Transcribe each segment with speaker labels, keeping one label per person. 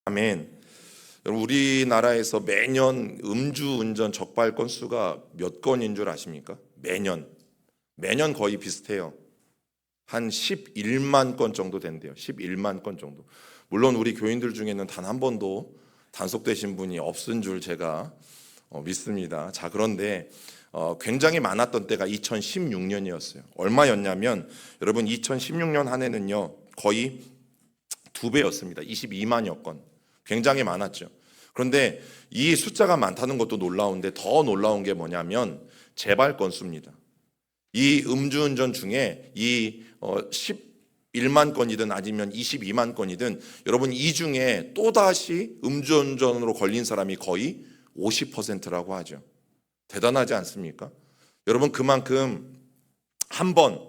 Speaker 1: 아멘. 여러분, 우리나라에서 매년 음주운전 적발 건수가 몇 건인 줄 아십니까? 매년 거의 비슷해요. 한 11만 건 정도 된대요. 11만 건 정도. 물론 우리 교인들 중에는 단 한 번도 단속되신 분이 없은 줄 제가 믿습니다. 자, 그런데 굉장히 많았던 때가 2016년이었어요. 얼마였냐면 여러분, 2016년 한 해는요 거의 2배였습니다. 22만여 건. 굉장히 많았죠. 그런데 이 숫자가 많다는 것도 놀라운데 더 놀라운 게 뭐냐면 재발 건수입니다. 이 음주운전 중에 이 11만 건이든 아니면 22만 건이든 여러분, 이 중에 또다시 음주운전으로 걸린 사람이 거의 50%라고 하죠. 대단하지 않습니까? 여러분, 그만큼 한 번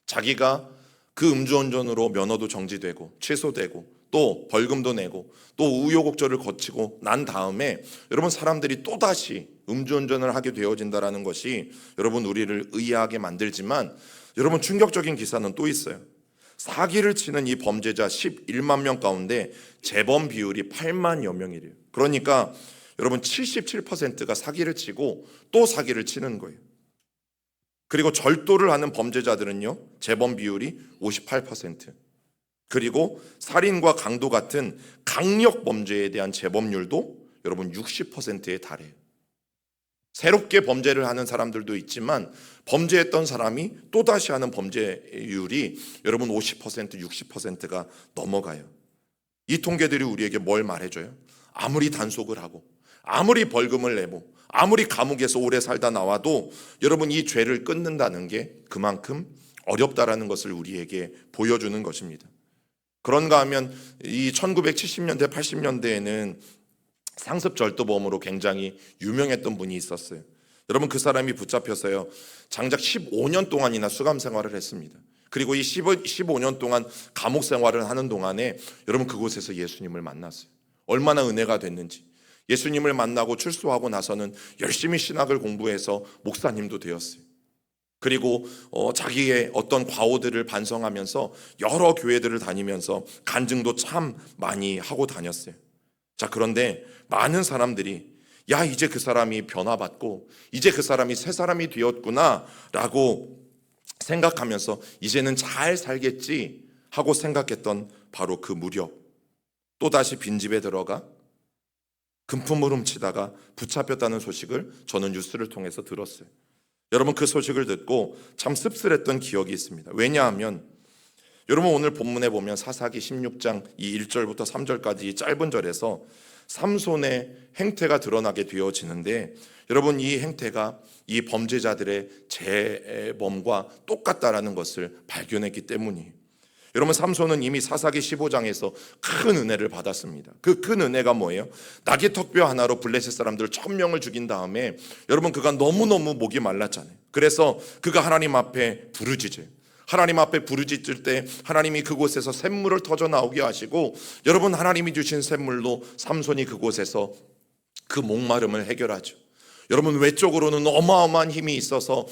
Speaker 1: 자기가 그 음주운전으로 면허도 정지되고 취소되고 또 벌금도 내고 또 우여곡절을 거치고 난 다음에 여러분, 사람들이 또다시 음주운전을 하게 되어진다는 것이 여러분, 우리를 의아하게 만들지만 여러분, 충격적인 기사는 또 있어요. 사기를 치는 이 범죄자 11만 명 가운데 재범 비율이 8만여 명이래요. 그러니까 여러분, 77%가 사기를 치고 또 사기를 치는 거예요. 그리고 절도를 하는 범죄자들은요 재범 비율이 58%, 그리고 살인과 강도 같은 강력 범죄에 대한 재범률도 여러분 60%에 달해요. 새롭게 범죄를 하는 사람들도 있지만 범죄했던 사람이 또다시 하는 범죄율이 여러분 50%, 60%가 넘어가요. 이 통계들이 우리에게 뭘 말해줘요? 아무리 단속을 하고 아무리 벌금을 내고 아무리 감옥에서 오래 살다 나와도 여러분, 이 죄를 끊는다는 게 그만큼 어렵다라는 것을 우리에게 보여주는 것입니다. 그런가 하면 이 1970년대 80년대에는 상습절도범으로 굉장히 유명했던 분이 있었어요. 여러분, 그 사람이 붙잡혀서요 장작 15년 동안이나 수감 생활을 했습니다. 그리고 이 15년 동안 감옥 생활을 하는 동안에 여러분, 그곳에서 예수님을 만났어요. 얼마나 은혜가 됐는지. 예수님을 만나고 출소하고 나서는 열심히 신학을 공부해서 목사님도 되었어요. 그리고 자기의 어떤 과오들을 반성하면서 여러 교회들을 다니면서 간증도 참 많이 하고 다녔어요. 자, 그런데 많은 사람들이 야, 이제 그 사람이 변화받고 이제 그 사람이 새 사람이 되었구나 라고 생각하면서 이제는 잘 살겠지 하고 생각했던 바로 그 무렵, 또다시 빈집에 들어가 금품을 훔치다가 붙잡혔다는 소식을 저는 뉴스를 통해서 들었어요. 여러분, 그 소식을 듣고 참 씁쓸했던 기억이 있습니다. 왜냐하면 여러분, 오늘 본문에 보면 사사기 16장 이 1절부터 3절까지 이 짧은 절에서 삼손의 행태가 드러나게 되어지는데 여러분, 이 행태가 이 범죄자들의 재범과 똑같다라는 것을 발견했기 때문이에요. 여러분, 삼손은 이미 사사기 15장에서 큰 은혜를 받았습니다. 그 큰 은혜가 뭐예요? 나귀 턱뼈 하나로 블레셋 사람들 1000명을 죽인 다음에 여러분, 그가 너무너무 목이 말랐잖아요. 그래서 그가 하나님 앞에 부르짖어요. 하나님 앞에 부르짖을 때 하나님이 그곳에서 샘물을 터져 나오게 하시고 여러분, 하나님이 주신 샘물로 삼손이 그곳에서 그 목마름을 해결하죠. 여러분, 외적으로는 어마어마한 힘이 있어서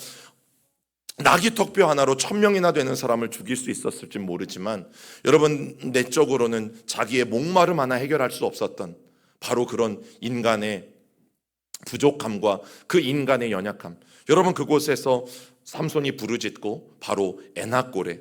Speaker 1: 나귀 턱뼈 하나로 1000명이나 되는 사람을 죽일 수 있었을지 모르지만 여러분, 내적으로는 자기의 목마름 하나 해결할 수 없었던 바로 그런 인간의 부족함과 그 인간의 연약함, 여러분, 그곳에서 삼손이 부르짖고 바로 에나골에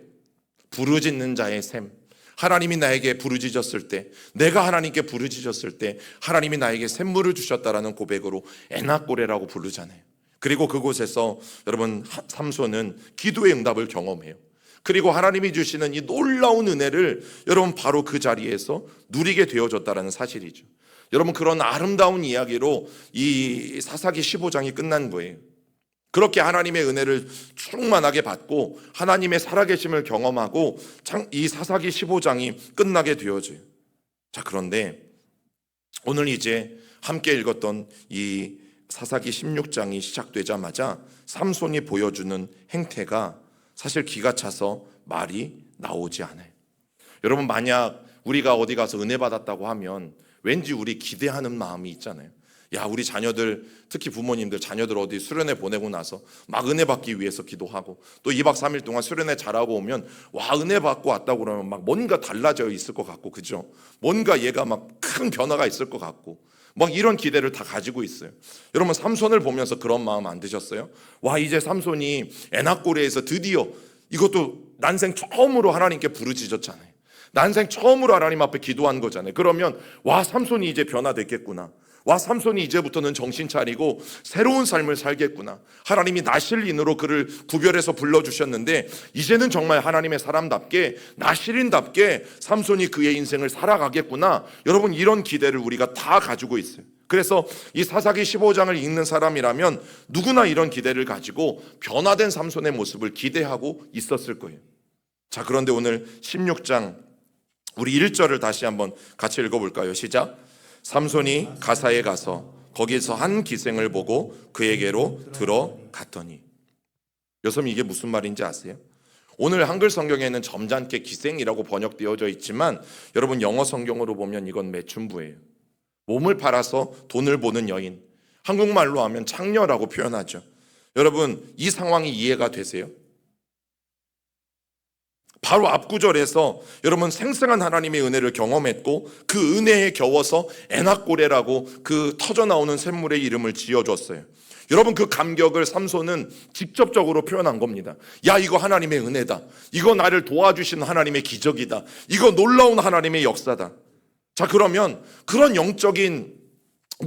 Speaker 1: 부르짖는 자의 샘, 하나님이 나에게 부르짖었을 때, 내가 하나님께 부르짖었을 때 하나님이 나에게 샘물을 주셨다라는 고백으로 에나골에라고 부르잖아요. 그리고 그곳에서 여러분, 삼손은 기도의 응답을 경험해요. 그리고 하나님이 주시는 이 놀라운 은혜를 여러분, 바로 그 자리에서 누리게 되어졌다는 사실이죠. 여러분, 그런 아름다운 이야기로 이 사사기 15장이 끝난 거예요. 그렇게 하나님의 은혜를 충만하게 받고 하나님의 살아계심을 경험하고 이 사사기 15장이 끝나게 되어져요. 자, 그런데 오늘 이제 함께 읽었던 이 사사기 16장이 시작되자마자 삼손이 보여주는 행태가 사실 기가 차서 말이 나오지 않아요. 여러분, 만약 우리가 어디 가서 은혜 받았다고 하면 왠지 우리 기대하는 마음이 있잖아요. 야, 우리 자녀들, 특히 부모님들 자녀들 어디 수련회 보내고 나서 막 은혜 받기 위해서 기도하고 또 2박 3일 동안 수련회 잘하고 오면 와, 은혜 받고 왔다고 그러면 막 뭔가 달라져 있을 것 같고, 그죠? 뭔가 얘가 막 큰 변화가 있을 것 같고 막 이런 기대를 다 가지고 있어요. 여러분, 삼손을 보면서 그런 마음 안 드셨어요? 와, 이제 삼손이 에낙고레에서 드디어, 이것도 난생 처음으로 하나님께 부르짖었잖아요. 난생 처음으로 하나님 앞에 기도한 거잖아요. 그러면 와, 삼손이 이제 변화됐겠구나. 와, 삼손이 이제부터는 정신 차리고 새로운 삶을 살겠구나. 하나님이 나실인으로 그를 구별해서 불러주셨는데 이제는 정말 하나님의 사람답게, 나실인답게 삼손이 그의 인생을 살아가겠구나. 여러분, 이런 기대를 우리가 다 가지고 있어요. 그래서 이 사사기 15장을 읽는 사람이라면 누구나 이런 기대를 가지고 변화된 삼손의 모습을 기대하고 있었을 거예요. 자, 그런데 오늘 16장 우리 1절을 다시 한번 같이 읽어볼까요? 시작. 삼손이 가사에 가서 거기서 한 기생을 보고 그에게로 들어갔더니. 여러분, 이게 무슨 말인지 아세요? 오늘 한글 성경에는 점잖게 기생이라고 번역되어져 있지만 여러분, 영어 성경으로 보면 이건 매춘부예요. 몸을 팔아서 돈을 버는 여인, 한국말로 하면 창녀라고 표현하죠. 여러분, 이 상황이 이해가 되세요? 바로 앞구절에서 여러분, 생생한 하나님의 은혜를 경험했고 그 은혜에 겨워서 에낙고레라고 그 터져나오는 샘물의 이름을 지어줬어요. 여러분, 그 감격을 삼손은 직접적으로 표현한 겁니다. 야, 이거 하나님의 은혜다. 이거 나를 도와주신 하나님의 기적이다. 이거 놀라운 하나님의 역사다. 자, 그러면 그런 영적인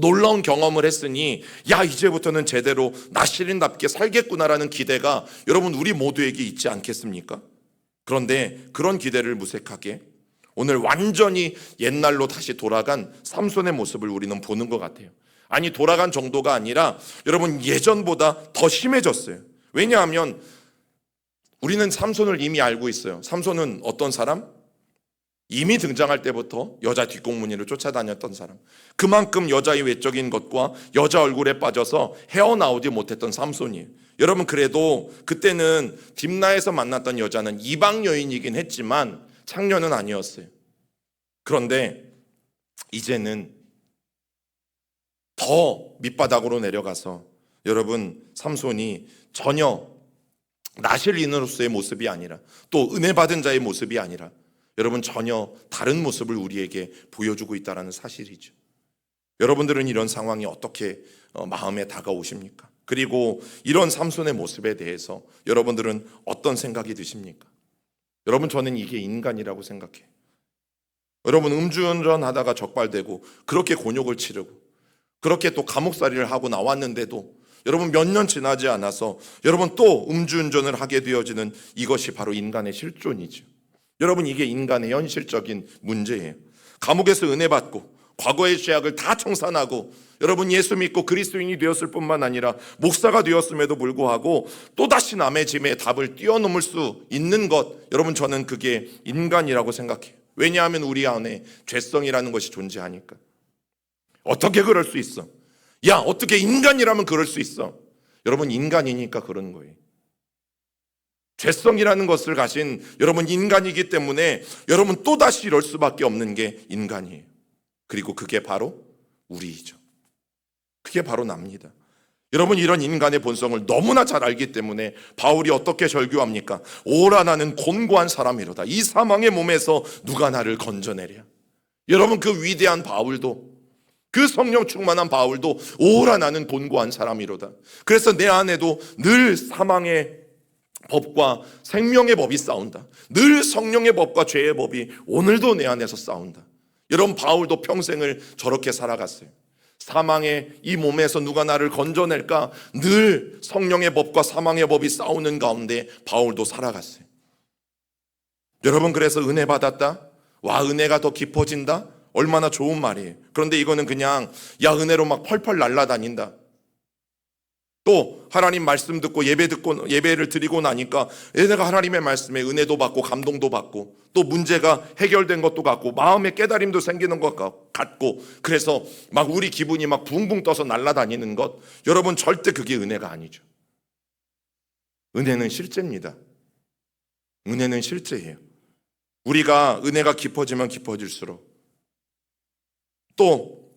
Speaker 1: 놀라운 경험을 했으니 야, 이제부터는 제대로 나실인답게 살겠구나라는 기대가 여러분, 우리 모두에게 있지 않겠습니까? 그런데 그런 기대를 무색하게 오늘 완전히 옛날로 다시 돌아간 삼손의 모습을 우리는 보는 것 같아요. 아니, 돌아간 정도가 아니라 여러분, 예전보다 더 심해졌어요. 왜냐하면 우리는 삼손을 이미 알고 있어요. 삼손은 어떤 사람? 이미 등장할 때부터 여자 뒷공무니를 쫓아다녔던 사람, 그만큼 여자의 외적인 것과 여자 얼굴에 빠져서 헤어나오지 못했던 삼손이에요. 여러분, 그래도 그때는 딥나에서 만났던 여자는 이방 여인이긴 했지만 창녀는 아니었어요. 그런데 이제는 더 밑바닥으로 내려가서 여러분, 삼손이 전혀 나실인으로서의 모습이 아니라 또 은혜 받은 자의 모습이 아니라 여러분, 전혀 다른 모습을 우리에게 보여주고 있다는 사실이죠. 여러분들은 이런 상황이 어떻게 마음에 다가오십니까? 그리고 이런 삼손의 모습에 대해서 여러분들은 어떤 생각이 드십니까? 여러분, 저는 이게 인간이라고 생각해요. 여러분, 음주운전 하다가 적발되고 그렇게 곤욕을 치르고 그렇게 또 감옥살이를 하고 나왔는데도 여러분, 몇 년 지나지 않아서 여러분 또 음주운전을 하게 되어지는 이것이 바로 인간의 실존이죠. 여러분, 이게 인간의 현실적인 문제예요. 감옥에서 은혜 받고 과거의 죄악을 다 청산하고 여러분, 예수 믿고 그리스도인이 되었을 뿐만 아니라 목사가 되었음에도 불구하고 또다시 남의 짐에 답을 뛰어넘을 수 있는 것, 여러분, 저는 그게 인간이라고 생각해요. 왜냐하면 우리 안에 죄성이라는 것이 존재하니까. 어떻게 그럴 수 있어? 야, 어떻게 인간이라면 그럴 수 있어? 여러분, 인간이니까 그런 거예요. 죄성이라는 것을 가진 여러분, 인간이기 때문에 여러분, 또다시 이럴 수밖에 없는 게 인간이에요. 그리고 그게 바로 우리이죠. 그게 바로 납니다. 여러분, 이런 인간의 본성을 너무나 잘 알기 때문에 바울이 어떻게 절규합니까? 오라, 나는 곤고한 사람이로다. 이 사망의 몸에서 누가 나를 건져내랴. 여러분, 그 위대한 바울도, 그 성령 충만한 바울도 오라, 나는 곤고한 사람이로다. 그래서 내 안에도 늘 사망의 법과 생명의 법이 싸운다. 늘 성령의 법과 죄의 법이 오늘도 내 안에서 싸운다. 여러분, 바울도 평생을 저렇게 살아갔어요. 사망의 이 몸에서 누가 나를 건져낼까? 늘 성령의 법과 사망의 법이 싸우는 가운데 바울도 살아갔어요. 여러분, 그래서 은혜 받았다? 와, 은혜가 더 깊어진다? 얼마나 좋은 말이에요. 그런데 이거는 그냥 야, 은혜로 막 펄펄 날아다닌다. 또 하나님 말씀 듣고 예배를 드리고 나니까 내가 하나님의 말씀에 은혜도 받고 감동도 받고 또 문제가 해결된 것도 같고 마음의 깨달음도 생기는 것 같고, 그래서 막 우리 기분이 막 붕붕 떠서 날아다니는 것, 여러분, 절대 그게 은혜가 아니죠. 은혜는 실제입니다. 은혜는 실제예요. 우리가 은혜가 깊어지면 깊어질수록 또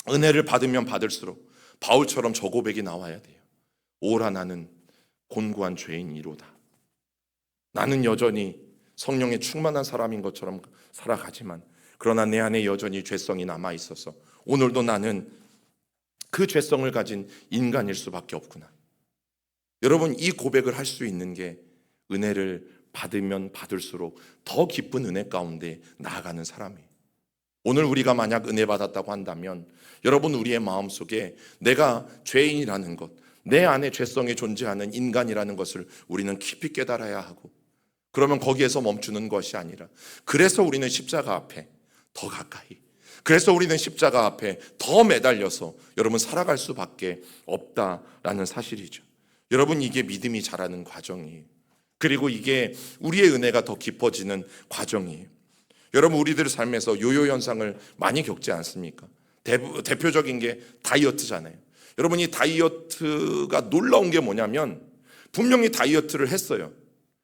Speaker 1: 은혜를 받으면 받을수록 바울처럼 저 고백이 나와야 돼요. 오라 나는 곤고한 죄인이로다. 나는 여전히 성령에 충만한 사람인 것처럼 살아가지만 그러나 내 안에 여전히 죄성이 남아 있어서 오늘도 나는 그 죄성을 가진 인간일 수밖에 없구나. 여러분, 이 고백을 할 수 있는 게 은혜를 받으면 받을수록 더 기쁜 은혜 가운데 나아가는 사람이에요. 오늘 우리가 만약 은혜 받았다고 한다면 여러분, 우리의 마음속에 내가 죄인이라는 것, 내 안에 죄성이 존재하는 인간이라는 것을 우리는 깊이 깨달아야 하고, 그러면 거기에서 멈추는 것이 아니라, 그래서 우리는 십자가 앞에 더 가까이, 그래서 우리는 십자가 앞에 더 매달려서 여러분 살아갈 수밖에 없다라는 사실이죠. 여러분, 이게 믿음이 자라는 과정이에요. 그리고 이게 우리의 은혜가 더 깊어지는 과정이에요. 여러분, 우리들 삶에서 요요 현상을 많이 겪지 않습니까? 대표적인 게 다이어트잖아요. 여러분, 이 다이어트가 놀라운 게 뭐냐면 분명히 다이어트를 했어요.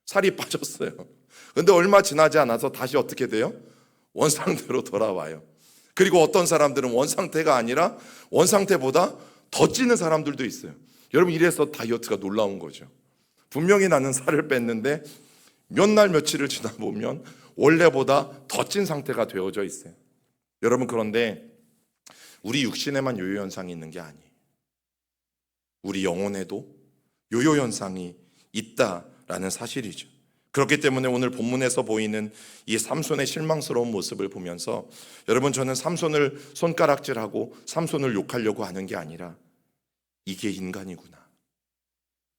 Speaker 1: 살이 빠졌어요. 근데 얼마 지나지 않아서 다시 어떻게 돼요? 원상태로 돌아와요. 그리고 어떤 사람들은 원상태가 아니라 원상태보다 더 찌는 사람들도 있어요. 여러분, 이래서 다이어트가 놀라운 거죠. 분명히 나는 살을 뺐는데 몇 날 며칠을 지나 보면 원래보다 더 찐 상태가 되어져 있어요. 여러분, 그런데 우리 육신에만 요요 현상이 있는 게 아니에요. 우리 영혼에도 요요 현상이 있다라는 사실이죠. 그렇기 때문에 오늘 본문에서 보이는 이 삼손의 실망스러운 모습을 보면서 여러분, 저는 삼손을 손가락질하고 삼손을 욕하려고 하는 게 아니라 이게 인간이구나,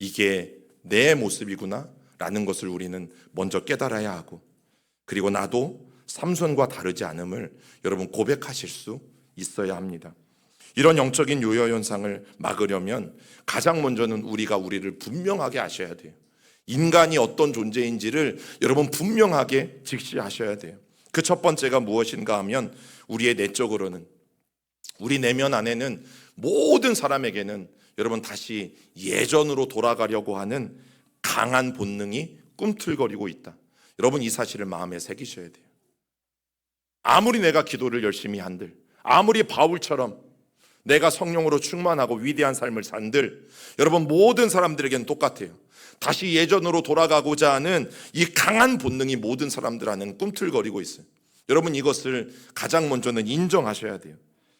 Speaker 1: 이게 내 모습이구나 라는 것을 우리는 먼저 깨달아야 하고, 그리고 나도 삼손과 다르지 않음을 여러분 고백하실 수 있어야 합니다. 이런 영적인 요요 현상을 막으려면 가장 먼저는 우리가 우리를 분명하게 아셔야 돼요. 인간이 어떤 존재인지를 여러분 분명하게 직시하셔야 돼요. 그 첫 번째가 무엇인가 하면 우리의 내적으로는, 우리 내면 안에는 모든 사람에게는 여러분 다시 예전으로 돌아가려고 하는 강한 본능이 꿈틀거리고 있다. 여러분, 이 사실을 마음에 새기셔야 돼요. 아무리 내가 기도를 열심히 한들, 아무리 바울처럼 내가 성령으로 충만하고 위대한 삶을 산들, 여러분 모든 사람들에게는 똑같아요. 다시 예전으로 돌아가고자 하는 이 강한 본능이 모든 사람들 안에는 꿈틀거리고 있어요. 여러분, 이것을 가장 먼저는 인정하셔야 돼요.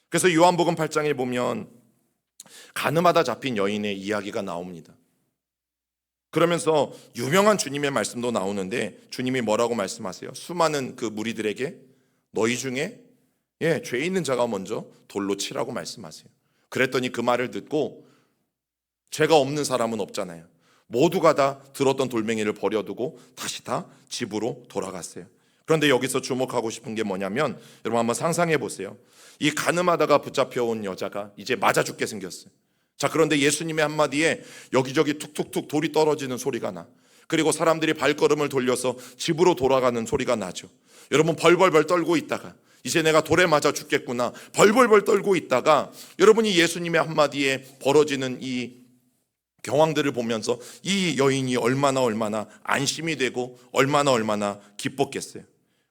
Speaker 1: 그래서 요한복음 8장에 보면 가늠하다 잡힌 여인의 이야기가 나옵니다. 그러면서 유명한 주님의 말씀도 나오는데 주님이 뭐라고 말씀하세요? 수많은 그 무리들에게 너희 중에 죄 있는 자가 먼저 돌로 치라고 말씀하세요. 그랬더니 그 말을 듣고 죄가 없는 사람은 없잖아요. 모두가 다 들었던 돌멩이를 버려두고 다시 다 집으로 돌아갔어요. 그런데 여기서 주목하고 싶은 게 뭐냐면, 여러분 한번 상상해 보세요. 이 가늠하다가 붙잡혀온 여자가 이제 맞아 죽게 생겼어요. 자, 그런데 예수님의 한마디에 여기저기 툭툭툭 돌이 떨어지는 소리가 나. 그리고 사람들이 발걸음을 돌려서 집으로 돌아가는 소리가 나죠. 여러분, 벌벌벌 떨고 있다가 이제 내가 돌에 맞아 죽겠구나 벌벌벌 떨고 있다가 여러분이 예수님의 한마디에 벌어지는 이 경황들을 보면서 이 여인이 얼마나 안심이 되고 얼마나 기뻤겠어요.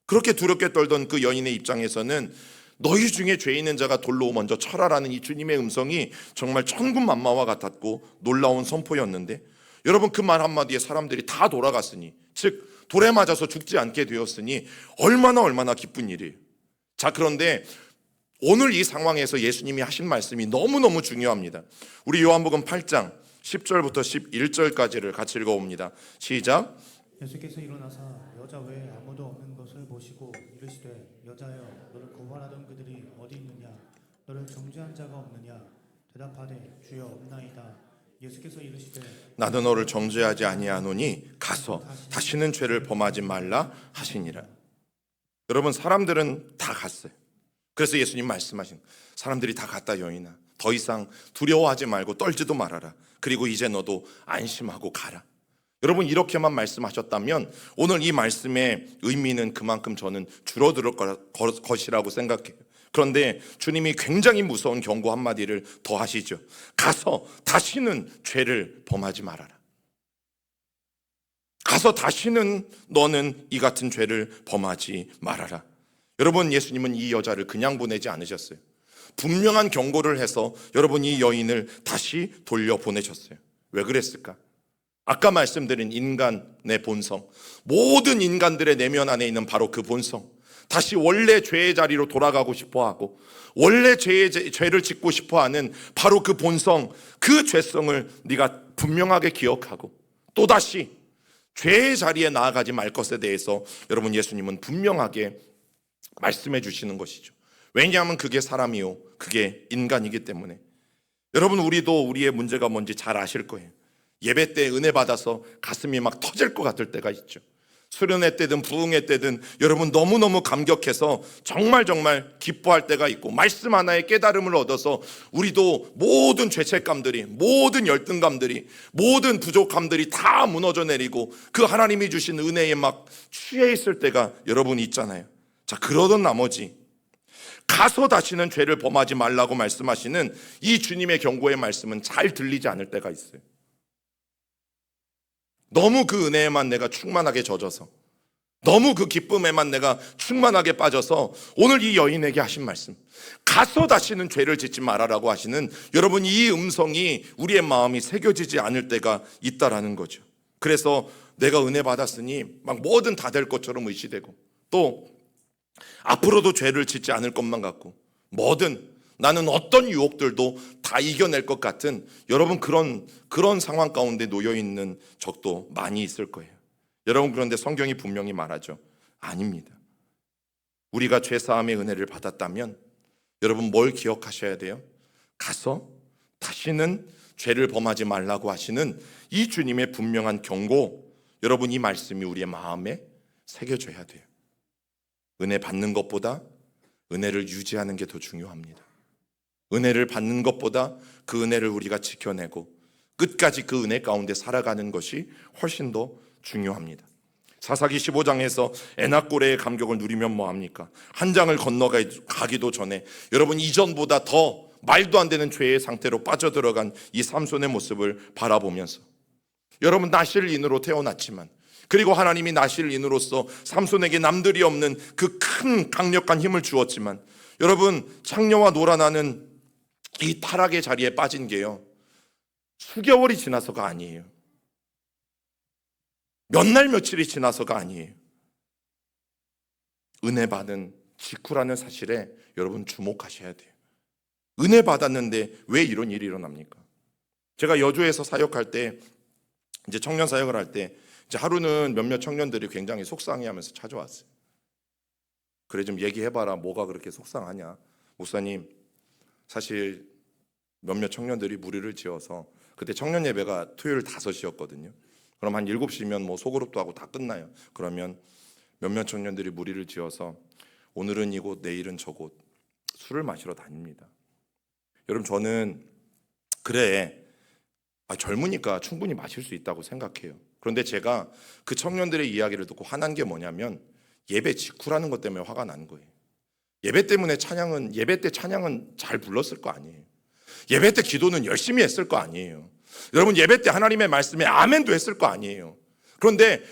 Speaker 1: 그렇게 두렵게 떨던 그 여인의 입장에서는 너희 중에 죄 있는 자가 돌로 먼저 쳐라라는 이 주님의 음성이 정말 천군만마와 같았고 놀라운 선포였는데, 여러분 그 말 한마디에 사람들이 다 돌아갔으니, 즉 돌에 맞아서 죽지 않게 되었으니 얼마나 기쁜 일이에요. 자, 그런데 오늘 이 상황에서 예수님이 하신 말씀이 너무너무 중요합니다. 우리 요한복음 8장 10절부터 11절까지를 같이 읽어봅니다. 시작.
Speaker 2: 예수께서 일어나사 여자 외에 아무도 없는 것을 보시고 이르시되 여자여 너를 고발하던 그들이 어디 있느냐? 너를 정죄한 자가 없느냐? 대답하되 주여 없나이다. 예수께서 이르시되
Speaker 1: 나도 너를 정죄하지 아니하노니 가서 다시는 죄를 범하지 말라 하시니라. 여러분, 사람들은 다 갔어요. 그래서 예수님 말씀하신, 사람들이 다 갔다 여인아, 더 이상 두려워하지 말고 떨지도 말아라. 그리고 이제 너도 안심하고 가라. 여러분, 이렇게만 말씀하셨다면 오늘 이 말씀의 의미는 그만큼 저는 줄어들 것이라고 생각해요. 그런데 주님이 굉장히 무서운 경고 한마디를 더 하시죠. 가서 다시는 죄를 범하지 말아라. 가서 다시는 너는 이 같은 죄를 범하지 말아라. 여러분, 예수님은 이 여자를 그냥 보내지 않으셨어요. 분명한 경고를 해서 여러분 이 여인을 다시 돌려보내셨어요. 왜 그랬을까? 아까 말씀드린 인간의 본성, 모든 인간들의 내면 안에 있는 바로 그 본성, 다시 원래 죄의 자리로 돌아가고 싶어하고 원래 죄를 짓고 싶어하는 바로 그 본성, 그 죄성을 네가 분명하게 기억하고 또다시 죄의 자리에 나아가지 말 것에 대해서 여러분 예수님은 분명하게 말씀해 주시는 것이죠. 왜냐하면 그게 사람이요, 그게 인간이기 때문에. 여러분 우리도 우리의 문제가 뭔지 잘 아실 거예요. 예배 때 은혜 받아서 가슴이 막 터질 것 같을 때가 있죠. 수련회 때든 부흥회 때든 여러분 너무너무 감격해서 정말 기뻐할 때가 있고 말씀 하나의 깨달음을 얻어서 우리도 모든 죄책감들이, 모든 열등감들이, 모든 부족함들이 다 무너져 내리고 그 하나님이 주신 은혜에 막 취해 있을 때가 여러분 있잖아요. 자, 그러던 나머지 가서 다시는 죄를 범하지 말라고 말씀하시는 이 주님의 경고의 말씀은 잘 들리지 않을 때가 있어요. 너무 그 은혜에만 내가 충만하게 젖어서, 너무 그 기쁨에만 내가 충만하게 빠져서 오늘 이 여인에게 하신 말씀, 가서 다시는 죄를 짓지 말아라고 하시는 여러분 이 음성이 우리의 마음이 새겨지지 않을 때가 있다라는 거죠. 그래서 내가 은혜 받았으니 막 뭐든 다 될 것처럼 의시되고 또 앞으로도 죄를 짓지 않을 것만 같고 뭐든 나는 어떤 유혹들도 다 이겨낼 것 같은 여러분 그런 상황 가운데 놓여 있는 적도 많이 있을 거예요. 여러분 그런데 성경이 분명히 말하죠. 아닙니다. 우리가 죄 사함의 은혜를 받았다면 여러분 뭘 기억하셔야 돼요? 가서 다시는 죄를 범하지 말라고 하시는 이 주님의 분명한 경고, 여러분 이 말씀이 우리의 마음에 새겨져야 돼요. 은혜 받는 것보다 은혜를 유지하는 게 더 중요합니다. 은혜를 받는 것보다 그 은혜를 우리가 지켜내고 끝까지 그 은혜 가운데 살아가는 것이 훨씬 더 중요합니다. 사사기 15장에서 에낙고레의 감격을 누리면 뭐합니까? 한 장을 건너가기도 전에 여러분 이전보다 더 말도 안 되는 죄의 상태로 빠져들어간 이 삼손의 모습을 바라보면서 여러분 나실인으로 태어났지만 그리고 하나님이 나실인으로서 삼손에게 남들이 없는 그 큰 강력한 힘을 주었지만 여러분 창녀와 놀아나는 이 타락의 자리에 빠진 게요 수개월이 지나서가 아니에요. 몇 날 며칠이 지나서가 아니에요. 은혜 받은 직후라는 사실에 여러분 주목하셔야 돼요. 은혜 받았는데 왜 이런 일이 일어납니까? 제가 여주에서 사역할 때 이제 청년 사역을 할 때 이제 하루는 몇몇 청년들이 굉장히 속상해하면서 찾아왔어요. 그래 좀 얘기해봐라. 뭐가 그렇게 속상하냐? 목사님 사실 몇몇 청년들이 무리를 지어서 그때 청년 예배가 토요일 5시였거든요. 그럼 한 7시면 뭐 소그룹도 하고 다 끝나요. 그러면 몇몇 청년들이 무리를 지어서 오늘은 이곳 내일은 저곳 술을 마시러 다닙니다. 여러분 저는 그래 젊으니까 충분히 마실 수 있다고 생각해요. 그런데 제가 그 청년들의 이야기를 듣고 화난 게 뭐냐면 예배 직후라는 것 때문에 화가 난 거예요. 예배 때 찬양은 잘 불렀을 거 아니에요. 예배 때 기도는 열심히 했을 거 아니에요. 여러분 예배 때 하나님의 말씀에 아멘도 했을 거 아니에요. 그런데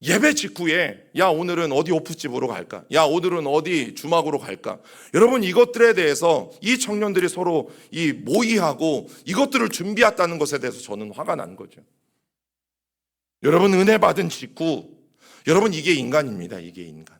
Speaker 1: 예배 직후에 야 오늘은 어디 오프집으로 갈까? 야 오늘은 어디 주막으로 갈까? 여러분 이것들에 대해서 이 청년들이 서로 이 모의하고 이것들을 준비했다는 것에 대해서 저는 화가 난 거죠. 여러분 은혜 받은 직후 여러분 이게 인간입니다. 이게 인간.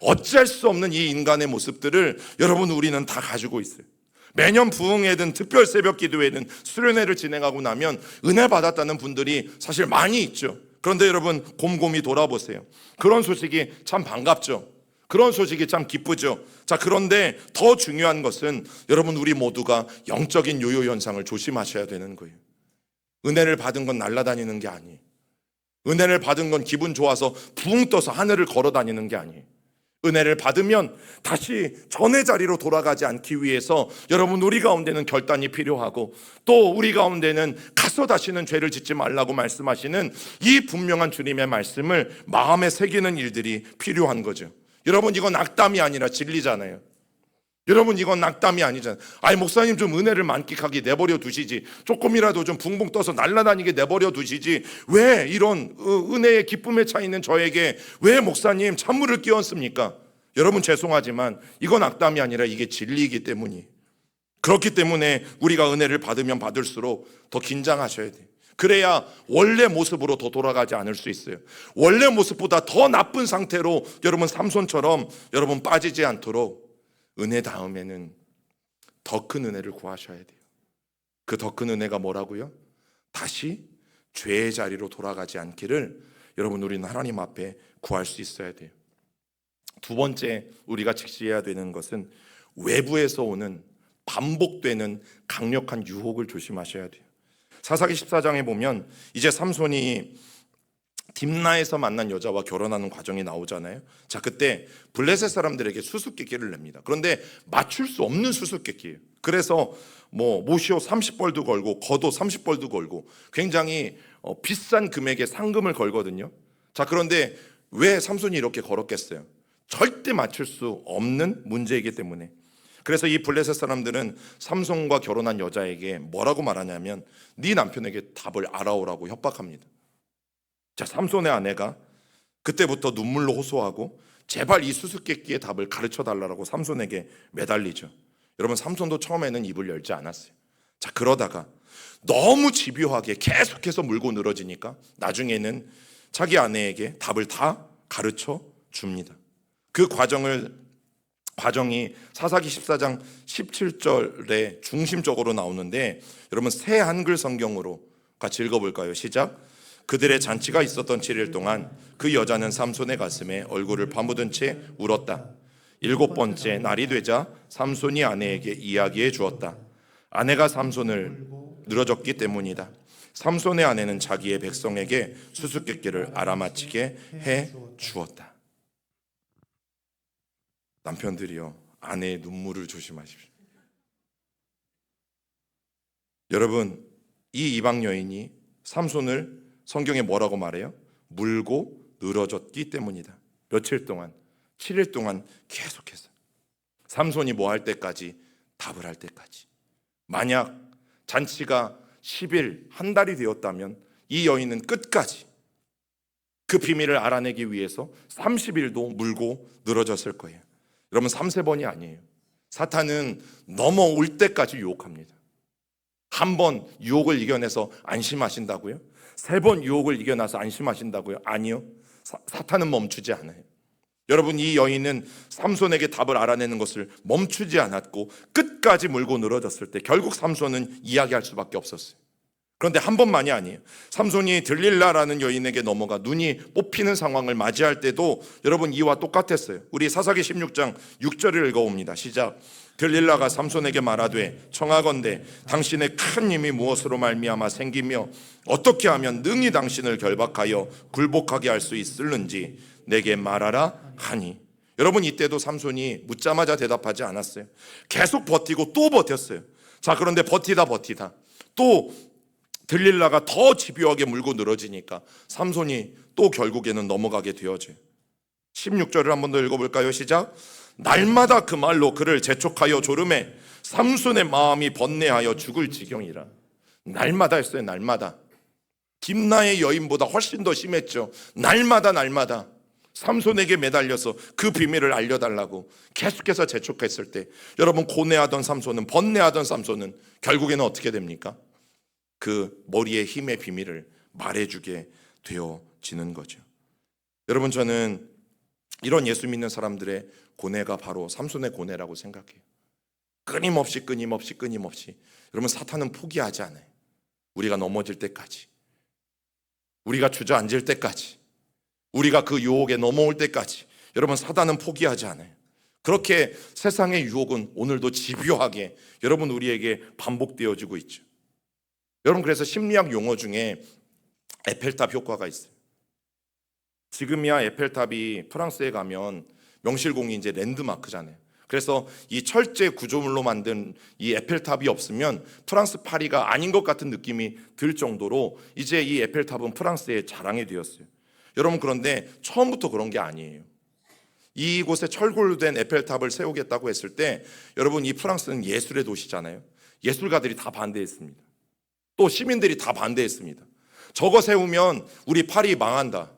Speaker 1: 어찌할 수 없는 이 인간의 모습들을 여러분 우리는 다 가지고 있어요. 매년 부흥회든 특별 새벽 기도회든 수련회를 진행하고 나면 은혜 받았다는 분들이 사실 많이 있죠. 그런데 여러분 곰곰이 돌아보세요. 그런 소식이 참 반갑죠. 그런 소식이 참 기쁘죠. 자, 그런데 더 중요한 것은 여러분 우리 모두가 영적인 요요 현상을 조심하셔야 되는 거예요. 은혜를 받은 건 날아다니는 게 아니에요. 은혜를 받은 건 기분 좋아서 붕 떠서 하늘을 걸어 다니는 게 아니에요. 은혜를 받으면 다시 전의 자리로 돌아가지 않기 위해서 여러분 우리 가운데는 결단이 필요하고 또 우리 가운데는 가서 다시는 죄를 짓지 말라고 말씀하시는 이 분명한 주님의 말씀을 마음에 새기는 일들이 필요한 거죠. 여러분 이건 악담이 아니라 진리잖아요. 여러분 이건 낙담이 아니잖아요. 아니 목사님 좀 은혜를 만끽하게 내버려 두시지, 조금이라도 좀 붕붕 떠서 날아다니게 내버려 두시지, 왜 이런 은혜의 기쁨에 차 있는 저에게 왜 목사님 찬물을 끼얹습니까? 여러분 죄송하지만 이건 악담이 아니라 이게 진리이기 때문이에요. 그렇기 때문에 우리가 은혜를 받으면 받을수록 더 긴장하셔야 돼요. 그래야 원래 모습으로 더 돌아가지 않을 수 있어요. 원래 모습보다 더 나쁜 상태로 여러분 삼손처럼 여러분 빠지지 않도록 은혜 다음에는 더 큰 은혜를 구하셔야 돼요. 그 더 큰 은혜가 뭐라고요? 다시 죄의 자리로 돌아가지 않기를 여러분 우리는 하나님 앞에 구할 수 있어야 돼요. 두 번째 우리가 직시해야 되는 것은 외부에서 오는 반복되는 강력한 유혹을 조심하셔야 돼요. 사사기 14장에 보면 이제 삼손이 딥나에서 만난 여자와 결혼하는 과정이 나오잖아요. 자, 그때 블레셋 사람들에게 수수께끼를 냅니다. 그런데 맞출 수 없는 수수께끼예요. 그래서 모시오 30벌도 걸고 겉옷 30벌도 걸고 굉장히 비싼 금액의 상금을 걸거든요. 자, 그런데 왜 삼손이 이렇게 걸었겠어요? 절대 맞출 수 없는 문제이기 때문에. 그래서 이 블레셋 사람들은 삼손과 결혼한 여자에게 뭐라고 말하냐면 네 남편에게 답을 알아오라고 협박합니다. 자, 삼손의 아내가 그때부터 눈물로 호소하고 제발 이 수수께끼의 답을 가르쳐 달라고 삼손에게 매달리죠. 여러분 삼손도 처음에는 입을 열지 않았어요. 자, 그러다가 너무 집요하게 계속해서 물고 늘어지니까 나중에는 자기 아내에게 답을 다 가르쳐 줍니다. 그 과정이 사사기 14장 17절에 중심적으로 나오는데 여러분 새 한글 성경으로 같이 읽어볼까요? 시작. 그들의 잔치가 있었던 7일 동안 그 여자는 삼손의 가슴에 얼굴을 파묻은 채 울었다. 7번째 날이 되자 삼손이 아내에게 이야기해 주었다. 아내가 삼손을 늘어졌기 때문이다. 삼손의 아내는 자기의 백성에게 수수께끼를 알아맞히게 해 주었다. 남편들이요, 아내의 눈물을 조심하십시오. 여러분, 이 이방 여인이 삼손을 성경에 뭐라고 말해요? 물고 늘어졌기 때문이다. 며칠 동안, 7일 동안 계속해서 삼손이 뭐 할 때까지? 답을 할 때까지. 만약 잔치가 10일, 한 달이 되었다면 이 여인은 끝까지 그 비밀을 알아내기 위해서 30일도 물고 늘어졌을 거예요. 여러분 3-4번이 아니에요. 사탄은 넘어올 때까지 유혹합니다. 한 번 유혹을 이겨내서 안심하신다고요? 3번 유혹을 이겨나서 안심하신다고요? 아니요. 사탄은 멈추지 않아요. 여러분 이 여인은 삼손에게 답을 알아내는 것을 멈추지 않았고 끝까지 물고 늘어졌을 때 결국 삼손은 이야기할 수밖에 없었어요. 그런데 한 번만이 아니에요. 삼손이 들릴라라는 여인에게 넘어가 눈이 뽑히는 상황을 맞이할 때도 여러분 이와 똑같았어요. 우리 사사기 16장 6절을 읽어봅니다. 시작. 들릴라가 삼손에게 말하되 청하건대 당신의 큰 힘이 무엇으로 말미암아 생기며 어떻게 하면 능히 당신을 결박하여 굴복하게 할 수 있을는지 내게 말하라 하니. 여러분 이때도 삼손이 묻자마자 대답하지 않았어요. 계속 버티고 또 버텼어요. 자, 그런데 버티다 또 들릴라가 더 집요하게 물고 늘어지니까 삼손이 또 결국에는 넘어가게 되어져요. 16절을 한 번 더 읽어볼까요? 시작. 날마다 그 말로 그를 재촉하여 조름해 삼손의 마음이 번뇌하여 죽을 지경이라. 날마다 했어요. 날마다. 딥나의 여인보다 훨씬 더 심했죠. 날마다 삼손에게 매달려서 그 비밀을 알려달라고 계속해서 재촉했을 때 여러분 고뇌하던 삼손은, 번뇌하던 삼손은 결국에는 어떻게 됩니까? 그 머리의 힘의 비밀을 말해주게 되어지는 거죠. 여러분 저는 이런 예수 믿는 사람들의 고뇌가 바로 삼손의 고뇌라고 생각해요. 끊임없이 여러분 사탄은 포기하지 않아요. 우리가 넘어질 때까지, 우리가 주저앉을 때까지, 우리가 그 유혹에 넘어올 때까지 여러분 사탄은 포기하지 않아요. 그렇게 세상의 유혹은 오늘도 집요하게 여러분 우리에게 반복되어지고 있죠. 여러분 그래서 심리학 용어 중에 에펠탑 효과가 있어요. 지금이야 에펠탑이 프랑스에 가면 명실공히 이제 랜드마크잖아요. 그래서 이 철제 구조물로 만든 이 에펠탑이 없으면 프랑스 파리가 아닌 것 같은 느낌이 들 정도로 이제 이 에펠탑은 프랑스의 자랑이 되었어요. 여러분 그런데 처음부터 그런 게 아니에요. 이곳에 철골로 된 에펠탑을 세우겠다고 했을 때 여러분 이 프랑스는 예술의 도시잖아요. 예술가들이 다 반대했습니다. 또 시민들이 다 반대했습니다. 저거 세우면 우리 파리 망한다.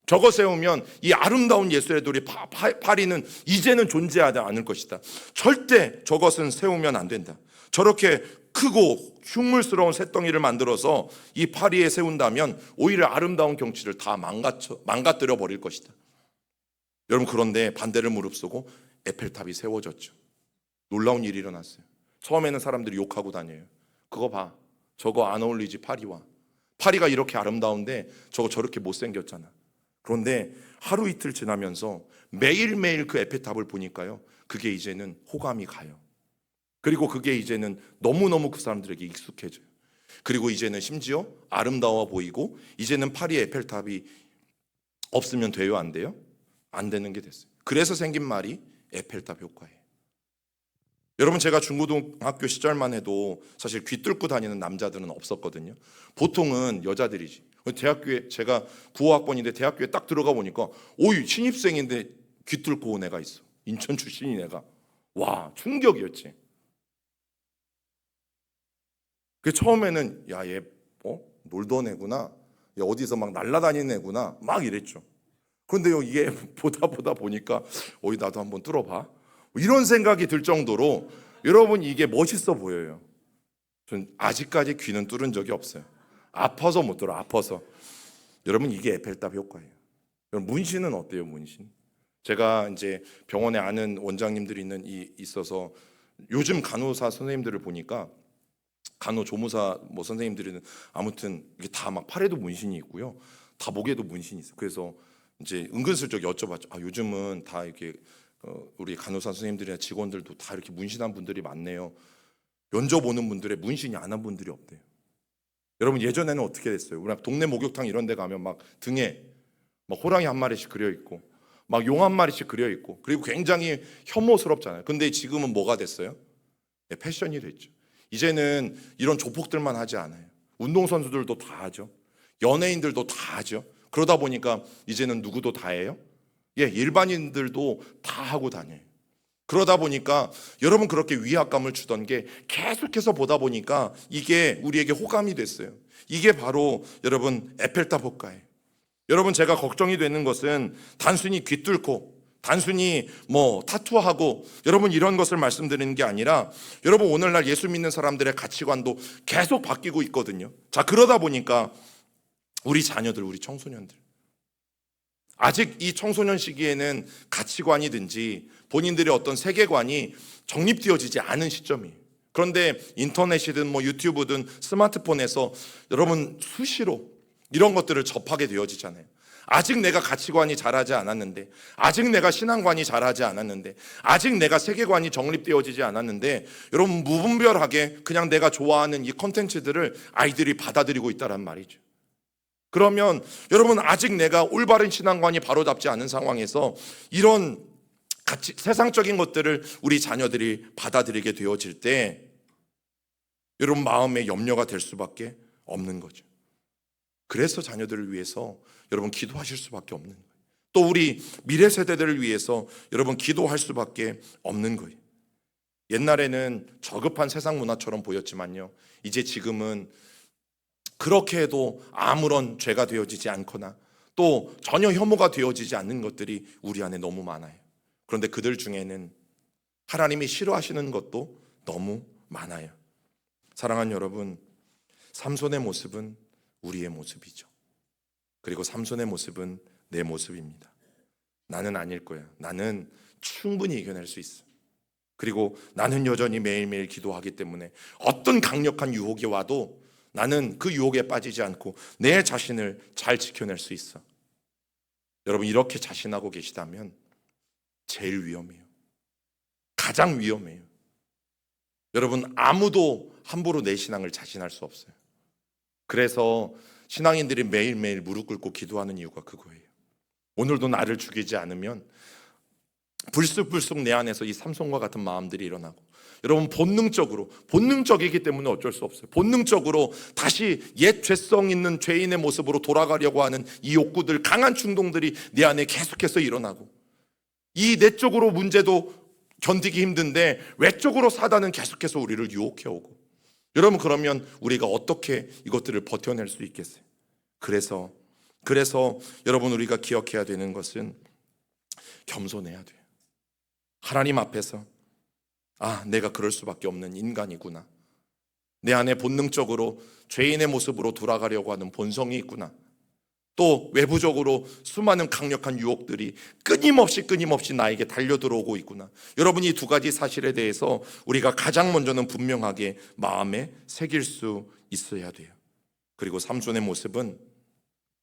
Speaker 1: 저거 세우면 이 아름다운 예술의 돌이 파리는 이제는 존재하지 않을 것이다. 절대 저것은 세우면 안 된다. 저렇게 크고 흉물스러운 쇳덩이를 만들어서 이 파리에 세운다면 오히려 아름다운 경치를 다 망가뜨려 버릴 것이다. 여러분, 그런데 반대를 무릅쓰고 에펠탑이 세워졌죠. 놀라운 일이 일어났어요. 처음에는 사람들이 욕하고 다녀요. 그거 봐, 저거 안 어울리지 파리와. 파리가 이렇게 아름다운데 저거 저렇게 못생겼잖아. 그런데 하루 이틀 지나면서 매일매일 그 에펠탑을 보니까요, 그게 이제는 호감이 가요. 그리고 그게 이제는 너무너무 그 사람들에게 익숙해져요. 그리고 이제는 심지어 아름다워 보이고, 이제는 파리 에펠탑이 없으면 돼요, 안 돼요? 안 되는 게 됐어요. 그래서 생긴 말이 에펠탑 효과예요. 여러분, 제가 중고등학교 시절만 해도 사실 귀 뚫고 다니는 남자들은 없었거든요. 보통은 여자들이지. 대학교에, 제가 9호학번인데 대학교에 딱 들어가 보니까 오이 신입생인데 귀 뚫고 온 애가 있어. 인천 출신인 애가. 와, 충격이었지. 그 처음에는 야, 얘 놀던 애구나. 얘 어디서 막 날라다니는 애구나. 막 이랬죠. 그런데요, 이게 보다 보니까 나도 한번 뚫어봐. 이런 생각이 들 정도로 여러분, 이게 멋있어 보여요. 전 아직까지 귀는 뚫은 적이 없어요. 아파서 못 뚫어, 아파서. 여러분, 이게 에펠탑 효과예요. 여러분, 문신은 어때요, 문신? 제가 이제 병원에 아는 원장님들이 있어서 요즘 간호사 선생님들을 보니까 간호조무사 선생님들은 아무튼 이게 다 막 팔에도 문신이 있고요, 다 목에도 문신이 있어요. 그래서 이제 은근슬쩍 여쭤봤죠. 아, 요즘은 다 이렇게 우리 간호사 선생님들이나 직원들도 다 이렇게 문신한 분들이 많네요. 면접 오는 분들의 문신이 안 한 분들이 없대요. 여러분, 예전에는 어떻게 됐어요? 우리 동네 목욕탕 이런 데 가면 막 등에 막 호랑이 한 마리씩 그려 있고 막 용 한 마리씩 그려 있고, 그리고 굉장히 혐오스럽잖아요. 근데 지금은 뭐가 됐어요? 네, 패션이 됐죠. 이제는 이런 조폭들만 하지 않아요. 운동선수들도 다 하죠. 연예인들도 다 하죠. 그러다 보니까 이제는 누구도 다 해요? 예, 일반인들도 다 하고 다녀요. 그러다 보니까 여러분, 그렇게 위압감을 주던 게 계속해서 보다 보니까 이게 우리에게 호감이 됐어요. 이게 바로 여러분 에펠탑 효과예요. 여러분, 제가 걱정이 되는 것은 단순히 귀 뚫고 단순히 타투하고 여러분 이런 것을 말씀드리는 게 아니라, 여러분, 오늘날 예수 믿는 사람들의 가치관도 계속 바뀌고 있거든요. 자, 그러다 보니까 우리 자녀들, 우리 청소년들, 아직 이 청소년 시기에는 가치관이든지 본인들의 어떤 세계관이 정립되어지지 않은 시점이에요. 그런데 인터넷이든 유튜브든 스마트폰에서 여러분 수시로 이런 것들을 접하게 되어지잖아요. 아직 내가 가치관이 자라지 않았는데, 아직 내가 신앙관이 자라지 않았는데, 아직 내가 세계관이 정립되어지지 않았는데, 여러분, 무분별하게 그냥 내가 좋아하는 이 콘텐츠들을 아이들이 받아들이고 있다란 말이죠. 그러면 여러분, 아직 내가 올바른 신앙관이 바로잡지 않은 상황에서 이런 세상적인 것들을 우리 자녀들이 받아들이게 되어질 때 여러분 마음에 염려가 될 수밖에 없는 거죠. 그래서 자녀들을 위해서 여러분 기도하실 수밖에 없는 거예요. 또 우리 미래 세대들을 위해서 여러분 기도할 수밖에 없는 거예요. 옛날에는 저급한 세상 문화처럼 보였지만요, 이제 지금은 그렇게 해도 아무런 죄가 되어지지 않거나 또 전혀 혐오가 되어지지 않는 것들이 우리 안에 너무 많아요. 그런데 그들 중에는 하나님이 싫어하시는 것도 너무 많아요. 사랑하는 여러분, 삼손의 모습은 우리의 모습이죠. 그리고 삼손의 모습은 내 모습입니다. 나는 아닐 거야. 나는 충분히 이겨낼 수 있어. 그리고 나는 여전히 매일매일 기도하기 때문에 어떤 강력한 유혹이 와도 나는 그 유혹에 빠지지 않고 내 자신을 잘 지켜낼 수 있어. 여러분, 이렇게 자신하고 계시다면 제일 위험해요. 가장 위험해요. 여러분, 아무도 함부로 내 신앙을 자신할 수 없어요. 그래서 신앙인들이 매일매일 무릎 꿇고 기도하는 이유가 그거예요. 오늘도 나를 죽이지 않으면 불쑥불쑥 내 안에서 이 삼손과 같은 마음들이 일어나고, 여러분, 본능적이기 때문에 어쩔 수 없어요. 본능적으로 다시 옛 죄성 있는 죄인의 모습으로 돌아가려고 하는 이 욕구들, 강한 충동들이 내 안에 계속해서 일어나고, 이 내적으로 문제도 견디기 힘든데 외적으로 사단은 계속해서 우리를 유혹해오고, 여러분, 그러면 우리가 어떻게 이것들을 버텨낼 수 있겠어요? 그래서 그래서 여러분 우리가 기억해야 되는 것은 겸손해야 돼요. 하나님 앞에서 내가 그럴 수밖에 없는 인간이구나. 내 안에 본능적으로 죄인의 모습으로 돌아가려고 하는 본성이 있구나. 또 외부적으로 수많은 강력한 유혹들이 끊임없이 나에게 달려들어오고 있구나. 여러분, 이 두 가지 사실에 대해서 우리가 가장 먼저는 분명하게 마음에 새길 수 있어야 돼요. 그리고 삼손의 모습은,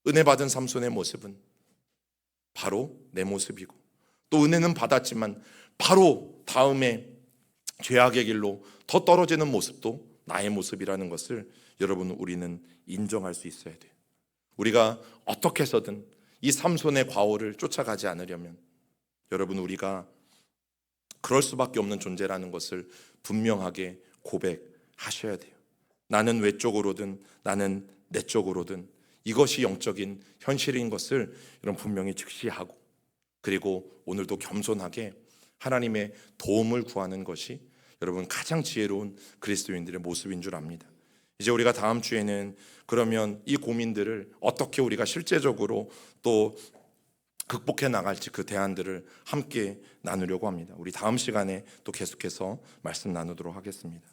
Speaker 1: 은혜 받은 삼손의 모습은 바로 내 모습이고, 또 은혜는 받았지만 바로 다음에 죄악의 길로 더 떨어지는 모습도 나의 모습이라는 것을 여러분, 우리는 인정할 수 있어야 돼요. 우리가 어떻게 해서든 이 삼손의 과오를 쫓아가지 않으려면 여러분, 우리가 그럴 수밖에 없는 존재라는 것을 분명하게 고백하셔야 돼요. 나는 외적으로든 나는 내적으로든 이것이 영적인 현실인 것을 여러분 분명히 직시하고, 그리고 오늘도 겸손하게 하나님의 도움을 구하는 것이 여러분 가장 지혜로운 그리스도인들의 모습인 줄 압니다. 이제 우리가 다음 주에는 그러면 이 고민들을 어떻게 우리가 실제적으로 또 극복해 나갈지 그 대안들을 함께 나누려고 합니다. 우리 다음 시간에 또 계속해서 말씀 나누도록 하겠습니다.